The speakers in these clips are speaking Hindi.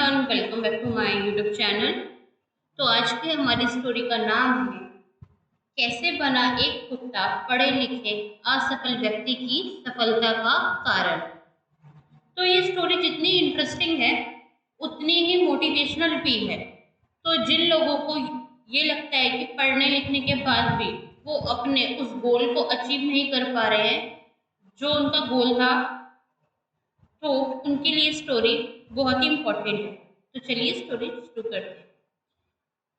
Everyone, welcome back to my YouTube channel. तो आज की हमारी स्टोरी का नाम है कैसे बना एक कुत्ता पढ़े लिखे असफल व्यक्ति की सफलता का कारण। तो ये स्टोरी जितनी इंटरेस्टिंग है उतनी ही मोटिवेशनल भी है। तो जिन लोगों को ये लगता है कि पढ़ने लिखने के बाद भी वो अपने उस गोल को अचीव नहीं कर पा रहे हैं जो उनका गोल था, तो उनके लिए स्टोरी बहुत ही इम्पोर्टेंट है। तो चलिए स्टोरी शुरू करते हैं।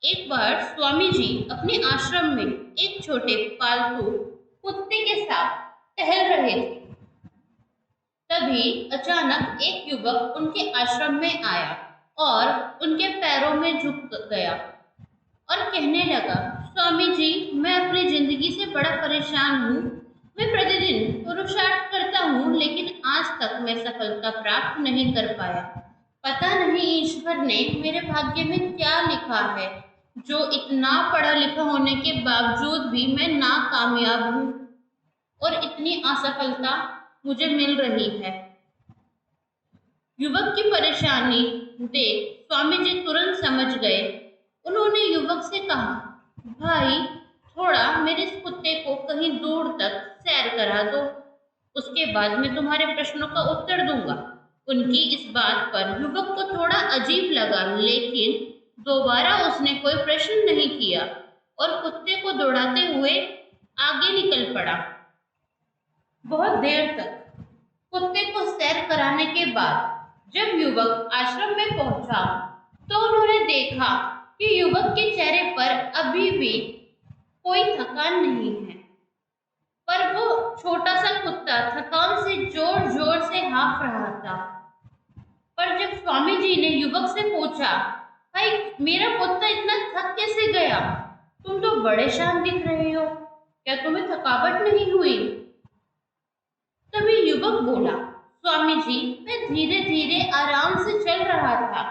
एक बार स्वामी जी अपने आश्रम में एक छोटे पालतू कुत्ते के साथ टहल रहे थे। तभी अचानक एक युवक उनके आश्रम में आया और उनके पैरों में झुक गया और कहने लगा, स्वामी जी, मैं अपनी जिंदगी से बड़ा परेशान हूँ। मैं प्रतिदिन पुरुषार्थ करता हूँ लेकिन आज तक मैं सफलता प्राप्त नहीं कर पाया। पता नहीं ईश्वर ने मेरे भाग्य में क्या लिखा है जो इतना पढ़ा लिखा होने के बावजूद भी मैं नाकामयाब हूँ और इतनी असफलता मुझे मिल रही है। युवक की परेशानी देख स्वामी जी तुरंत समझ गए। उन्होंने युवक से कहा, भाई, थोड़ा मेरे इस कुत्ते को कहीं दूर तक सैर करा दो, उसके बाद मैं तुम्हारे प्रश्नों का उत्तर दूंगा। उनकी इस बात पर युवक को थोड़ा अजीब लगा, लेकिन दोबारा उसने कोई प्रश्न नहीं किया और कुत्ते को दौड़ाते हुए आगे निकल पड़ा। बहुत देर तक कुत्ते को सैर कराने के बाद जब युवक आश्रम में पहुंचा तो उन्होंने देखा कि युवक के चेहरे पर अभी भी कोई थकान नहीं है, पर वो छोटा सा कुत्ता थकान से जोर जोर से हाँफ रहा था। पर जब स्वामी जी ने युवक से पूछा, भाई, मेरा कुत्ता इतना थक कैसे गया? तुम तो बड़े शांत दिख रहे हो, क्या तुम्हें थकावट नहीं हुई? तभी युवक बोला, स्वामी जी, मैं धीरे धीरे आराम से चल रहा था,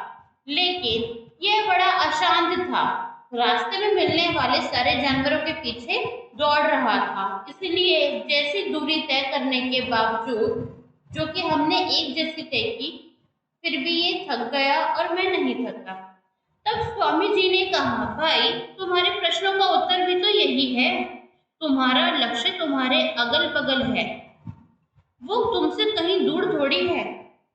लेकिन यह बड़ा अशांत था। रास्ते में मिलने वाले सारे जानवरों के पीछे दौड़ रहा था, इसलिए जैसी दूरी तय करने के बावजूद, जो कि हमने एक जैसी तय की, फिर भी ये थक गया और मैं नहीं थका। तब स्वामी जी ने कहा, भाई, तुम्हारे प्रश्नों का उत्तर भी तो यही है। तुम्हारा लक्ष्य तुम्हारे अगल बगल है, वो तुमसे कहीं दूर थोड़ी है,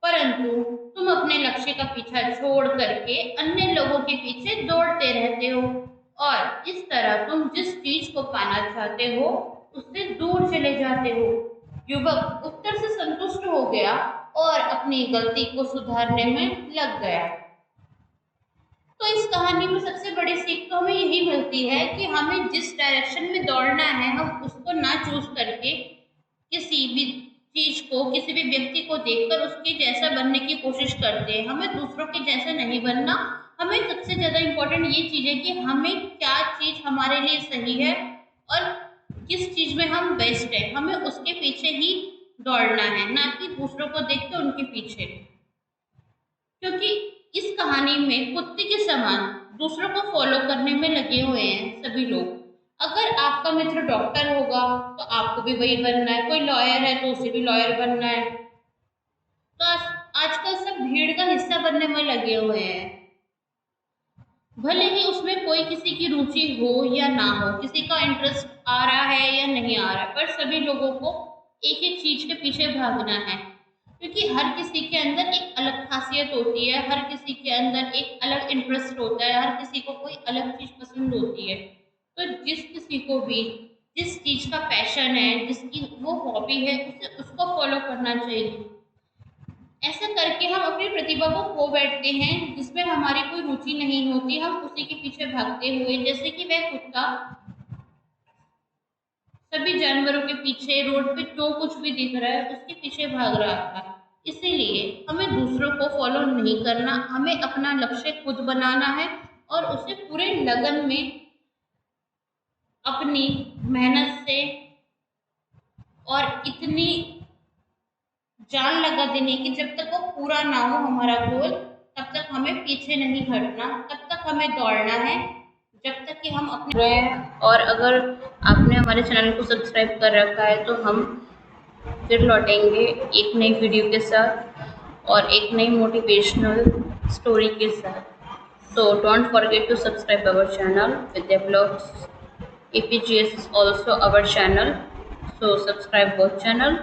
परंतु तुम अपने लक्ष्य का पीछा छोड़ करके अन्य लोगों के पीछे दौड़ते रहते हो और इस तरह तुम जिस चीज को पाना चाहते हो उससे दूर चले जाते हो। युवक उत्तर से संतुष्ट हो गया और अपनी गलती को सुधारने में लग गया। तो इस कहानी में सबसे बड़ी सीख तो हमें यही मिलती है कि हमें जिस डायरेक्शन में दौड़ना है हम उसको ना चूज करके किसी भी चीज को, किसी भी व्यक्ति को देखकर उसके जैसा बनने की कोशिश करते हैं। हमें दूसरों के जैसा नहीं बनना। हमें सबसे ज्यादा इम्पोर्टेंट ये चीज है कि हमें क्या चीज हमारे लिए सही है और किस चीज में हम बेस्ट है, हमें उसके पीछे ही दौड़ना है, ना कि दूसरों को देख के उनके पीछे। क्योंकि इस कहानी में कुत्ते के समान दूसरों को फॉलो करने में लगे हुए हैं सभी लोग। अगर आपका मित्र डॉक्टर होगा तो आपको भी वही बनना है, कोई लॉयर है तो उसे भी लॉयर बनना है। तो आजकल सब भीड़ का हिस्सा बनने में लगे हुए हैं, भले ही उसमें कोई किसी की रुचि हो या ना हो, किसी का इंटरेस्ट आ रहा है या नहीं आ रहा है, पर सभी लोगों को एक एक चीज के पीछे भागना है। क्योंकि हर किसी के अंदर एक अलग खासियत होती है, हर किसी के अंदर एक अलग इंटरेस्ट होता है, हर किसी को कोई अलग चीज पसंद होती है। तो जिस किसी को भी जिस चीज का पैशन है, जिसकी वो हॉबी है, उसे उसको फॉलो करना चाहिए। ऐसा करके हम अपनी प्रतिभा को खो बैठते हैं, जिसमें हमारी कोई रुचि नहीं होती, हम उसी के पीछे भागते हुए, जैसे कि वह कुत्ता सभी जानवरों के पीछे रोड पे जो कुछ भी दिख रहा है उसके पीछे भाग रहा था। इसीलिए हमें दूसरों को फॉलो नहीं करना, हमें अपना लक्ष्य खुद बनाना है और उसे पूरे लगन में अपनी मेहनत से और इतनी जान लगा देने की जब तक वो पूरा ना हो हमारा गोल, तब तक हमें पीछे नहीं हटना, तब तक हमें दौड़ना है, जब तक कि हम अपने हैं। और अगर आपने हमारे चैनल को सब्सक्राइब कर रखा है तो हम फिर लौटेंगे एक नई वीडियो के साथ और एक नई मोटिवेशनल स्टोरी के साथ। So don't forget to subscribe our channel Vidya Vlogs. APGS is also our channel. So subscribe both channel,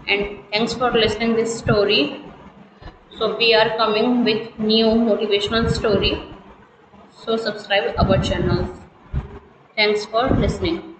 and thanks for listening this story. So we are coming with new motivational story. So subscribe our channels. Thanks for listening.